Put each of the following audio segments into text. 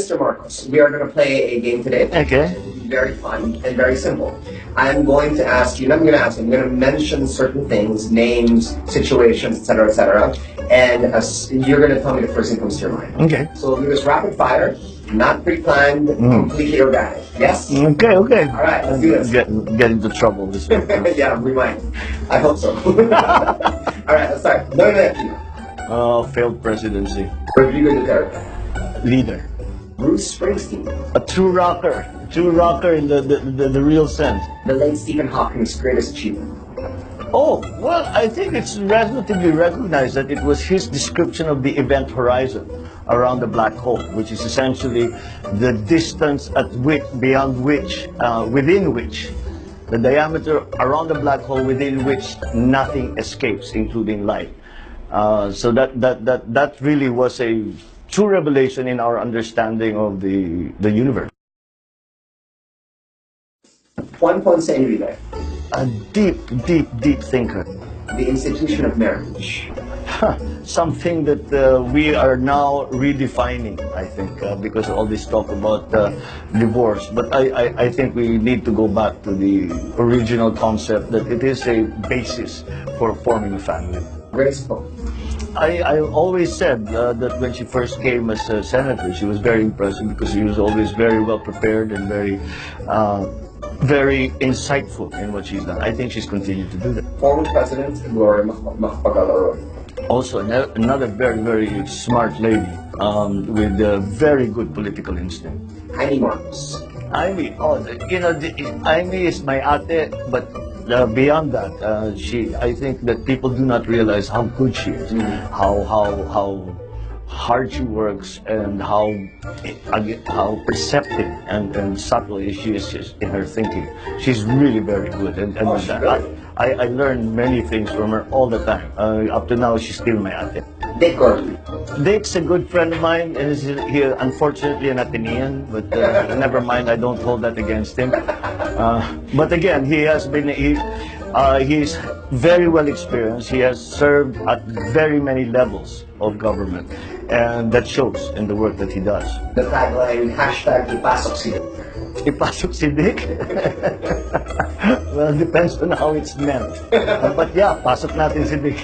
Mr. Marcos, we are going to play a game today. Okay. Very fun and very simple. I'm going to ask you, I'm going to mention certain things, names, situations, etc., and you're going to tell me the first thing comes to your mind. Okay. So we'll do this rapid fire, not pre-planned, completely organic. Yes? Okay. All right, let's do this. Get into trouble this way. Yeah, we might. I hope so. All right, let's start. Failed presidency. Rodrigo Duterte. Leader. Bruce Springsteen. A true rocker. True rocker in the real sense. The late Stephen Hawking's greatest achievement. Oh, well, I think it's relatively recognized that it was his description of the event horizon around the black hole, which is essentially the distance within which, the diameter around the black hole within which nothing escapes, including light. So that really was a true revelation in our understanding of the universe. Juan Ponce Enrile. A deep thinker. The institution of marriage. Something that we are now redefining, I think, because of all this talk about divorce. But I think we need to go back to the original concept that it is a basis for forming a family. Graceful. I always said that when she first came as a senator, she was very impressive because she was always very well prepared and very insightful in what she's done. I think she's continued to do that. Former President Gloria Macapagal-Arroyo. Also another very smart lady with a very good political instinct. Jaime Marcos. Jaime, Jaime is my ate, but beyond that, I think that people do not realize how good she is, how hard she works, and how perceptive and subtle she is in her thinking. She's really very good, and I learn many things from her all the time. Up to now, she's still my ate. Dick Gordon. Dick's a good friend of mine, and he unfortunately an Atenean, but never mind, I don't hold that against him. But again, he's very well experienced. He has served at very many levels of government, and that shows in the work that he does. The tagline, #Ipasok si Dick. Ipasok si Dick? Well, depends on how it's meant. But yeah, pasok natin si Dick.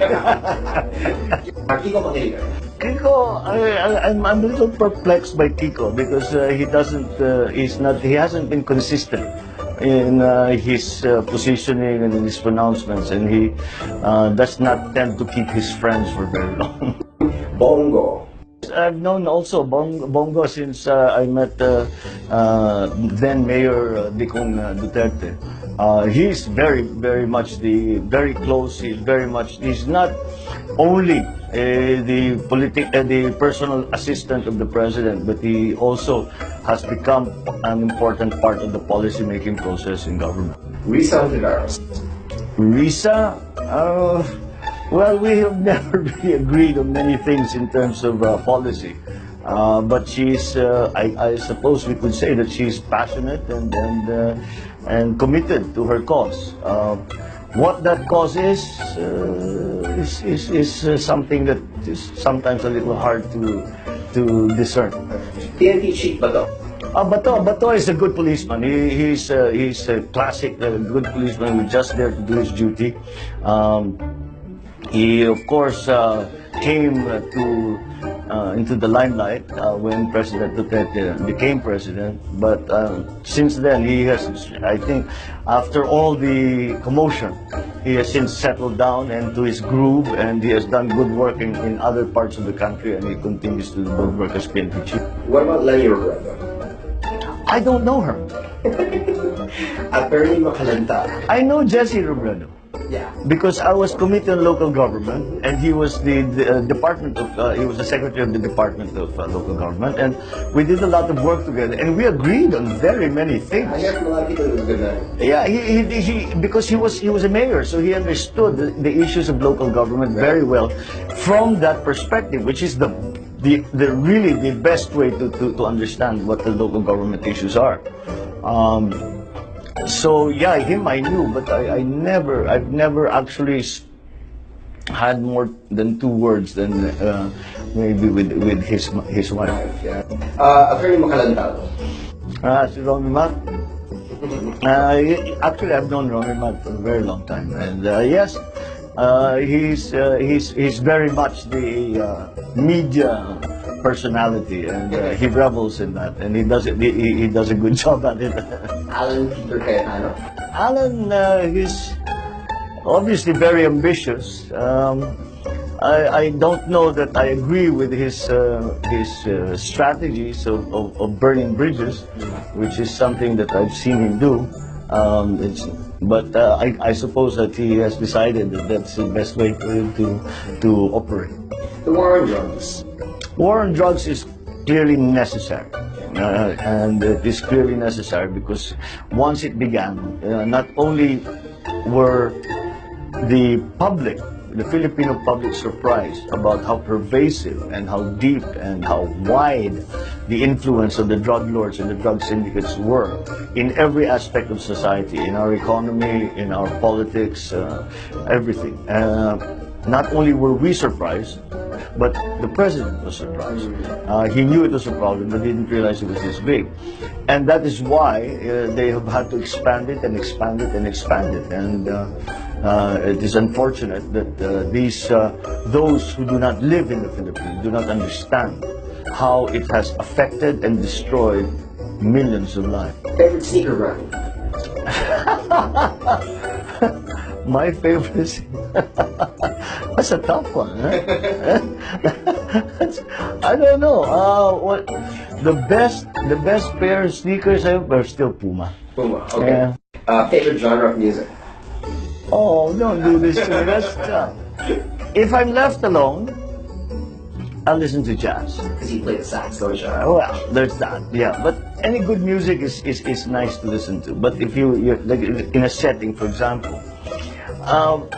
Kiko Pangilinan. Kiko, I'm a little perplexed by Kiko because he hasn't been consistent in his positioning and in his pronouncements, and he does not tend to keep his friends for very long. Bongo. I've known also Bongo since I met then Mayor Digong Duterte. He's very much very close. He's not only the personal assistant of the president, but he also has become an important part of the policy-making process in government. Risa Hontiveros. Risa, well, we have never really agreed on many things in terms of policy, but she's, I suppose we could say that she's passionate and committed to her cause. What that cause is something that is sometimes a little hard to discern. PNP Chief Bato. Bato is a good policeman. He's a classic good policeman who's just there to do his duty. He, of course, came into the limelight when President Duterte became president. But since then, he has, I think, after all the commotion, he has since settled down into his groove, and he has done good work in other parts of the country, and he continues to do good work as PNP chief. What about Leni Robredo? I don't know her. Attorney Macalanta. I know Jesse Robredo. Yeah. Because I was committee on local government, and he was he was the secretary of the Department of Local Government, and we did a lot of work together, and we agreed on very many things. I hear from a lot of people it was good night. Yeah, because he was a mayor, so he understood the issues of local government very well from that perspective, which is really the best way to understand what the local government issues are. So yeah, him I knew, but I've never actually had more than 2 words than maybe with his wife. Yeah. Attorney Macalandado. Si Romy Mac. Actually, I've known Romy Mac for a very long time, and yes, he's very much the media personality, and he revels in that, and he does it. He does a good job at it. Alan Peter Cayetano. Alan, he's obviously very ambitious. I don't know that I agree with his strategies of burning bridges, which is something that I've seen him do. But I suppose that he has decided that that's the best way for him to operate. The war on drugs. War on drugs is clearly necessary. And it is clearly necessary because once it began, not only were the Filipino public surprised about how pervasive and how deep and how wide the influence of the drug lords and the drug syndicates were in every aspect of society, in our economy, in our politics, everything. Not only were we surprised, but the president was surprised. He knew it was a problem, but didn't realize it was this big. And that is why they have had to expand it and expand it and expand it. And it is unfortunate that those who do not live in the Philippines do not understand how it has affected and destroyed millions of lives. Favorite sneaker brand. My favorite. That's a tough one. Huh? I don't know. What the best pair of sneakers I have are still Puma. Puma. Okay. Yeah. Favorite genre of music. Oh, don't do this to me. That's tough. If I'm left alone, I'll listen to jazz. Because you play the sax, don't you? Well, there's that. Yeah, but any good music is nice to listen to. But if you're like in a setting, for example.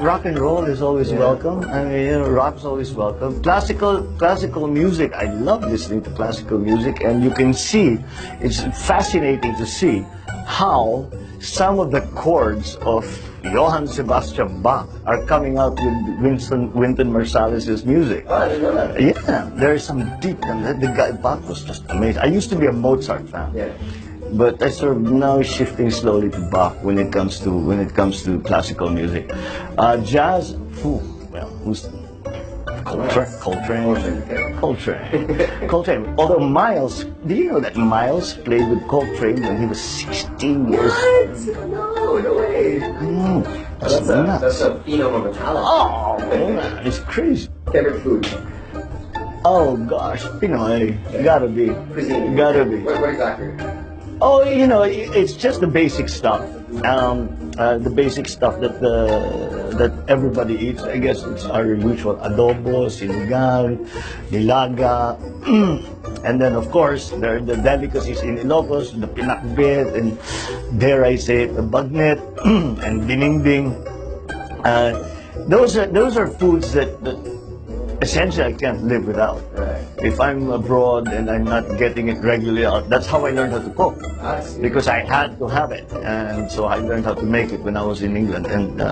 Rock and roll is always welcome. I mean, rock's always welcome. Classical music, I love listening to classical music, and you can see, it's fascinating to see how some of the chords of Johann Sebastian Bach are coming out with Wynton Marsalis's music. Oh, I didn't know that. Yeah, there is some deep, and the guy Bach was just amazing. I used to be a Mozart fan. Yeah. But I sort of now shifting slowly to Bach when it comes to classical music. Jazz, well, who's Coltrane. Although Miles, do you know that Miles played with Coltrane when he was 16 years old? What? No way. That's nuts. That's a phenom of a talent. Oh man, it's crazy. Favorite food. Oh gosh, Pinoy, gotta be, Cuisine. gotta be. What exactly? Oh, it's just the basic stuff. The basic stuff that everybody eats. I guess it's our usual adobo, sinigang, nilaga, and then of course there are the delicacies in Ilocos, the pinakbet, and dare I say it, the bagnet and dinengding. Those are foods that essentially I can't live without. Right. If I'm abroad and I'm not getting it regularly, that's how I learned how to cook. Because I had to have it, and so I learned how to make it when I was in England. And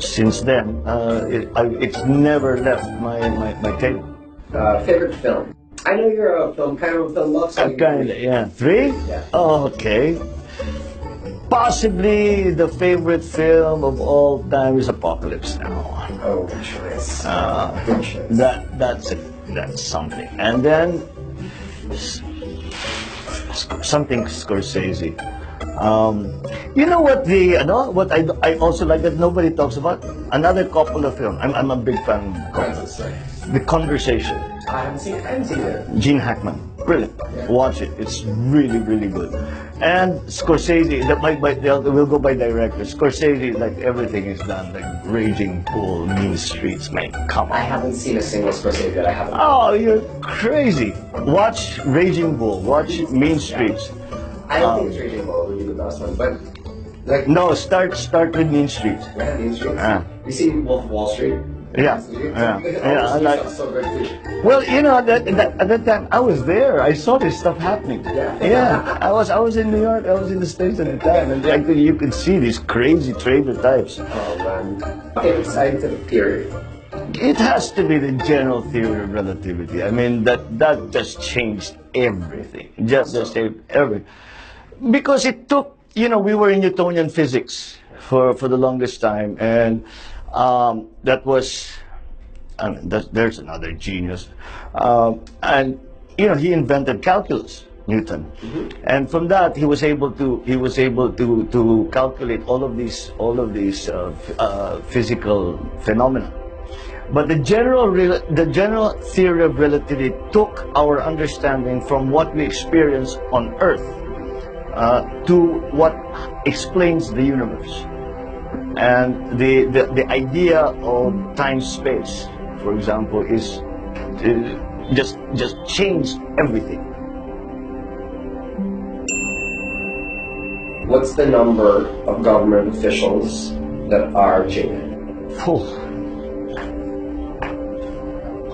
since then, it's never left my table. Favorite film. I know you're a film buff. So Kind of, yeah. 3? Yeah. Oh, okay. Possibly the favorite film of all time is Apocalypse Now. Oh, good choice. Good choice. That's something. And then something Scorsese. You know what what I also like that nobody talks about? Another Coppola film. I'm a big fan of Coppola. The Conversation. I haven't seen it. Gene Hackman. Brilliant. Yeah. Watch it. It's really, really good. And Scorsese, we'll go by director. Scorsese, like everything is done, like Raging Bull, Mean Streets, man, come I on. haven't seen a single Scorsese that I haven't. Oh, you're crazy. Watch Raging Bull, watch Mean Streets. I don't think it's Raging Bull would be the best one, but like No, start with Mean Streets. yeah, Mean Streets. Ah. You seen Wolf of Wall Street? Yeah, Yeah. yeah, I like- So good too. Well, at that time, I was there. I saw this stuff happening. Yeah. I was in New York. I was in the States at the time, and you could see these crazy trader types. Oh man. Favorite scientific theory. It has to be the general theory of relativity. I mean, that just changed everything. Just changed everything. Because it took, we were in Newtonian physics for the longest time, and that was, I mean, there's another genius, and he invented calculus, Newton, and from that he was able to calculate all of these physical phenomena. But the general theory of relativity took our understanding from what we experience on Earth to what explains the universe. And the idea of time-space, for example, is just changed everything. What's the number of government officials that are jaded?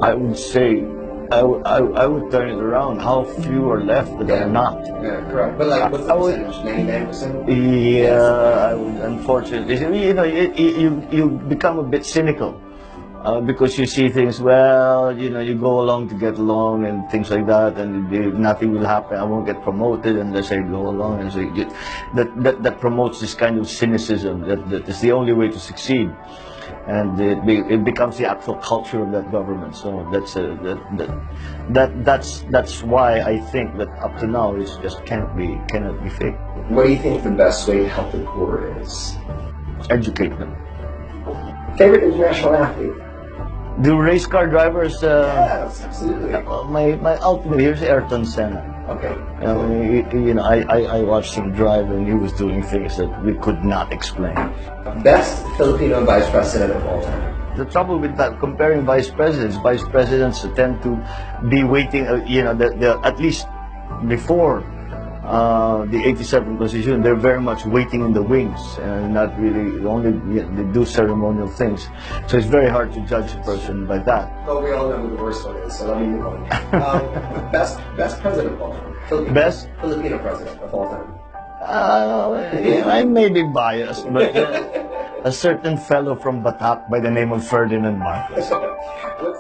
I would say, I would turn it around. How few are left that are not? Yeah, correct. But like, what's the percentage? 99%? Yeah, I would, unfortunately. You become a bit cynical because you see things, well, you go along to get along and things like that, and nothing will happen. I won't get promoted unless I go along. And so that promotes this kind of cynicism that is the only way to succeed. And it becomes the actual culture of that government. So that's why I think that up to now it just cannot be fake. What do you think the best way to help the poor is? Educate them. Favorite international athlete? Do race car drivers? Yes, absolutely. My ultimate here's Ayrton Senna. Okay. I watched him drive, and he was doing things that we could not explain. Best Filipino vice president of all time? The trouble with that, comparing vice presidents tend to be waiting, at least before the 87 Constitution, they're very much waiting in the wings and not really, they do ceremonial things. So it's very hard to judge a person by that. Well, we all know who the worst one is, so let me move on. Best president of all time? Best? Filipino president of all time? I may be biased, but a certain fellow from Batak by the name of Ferdinand Marcos. What's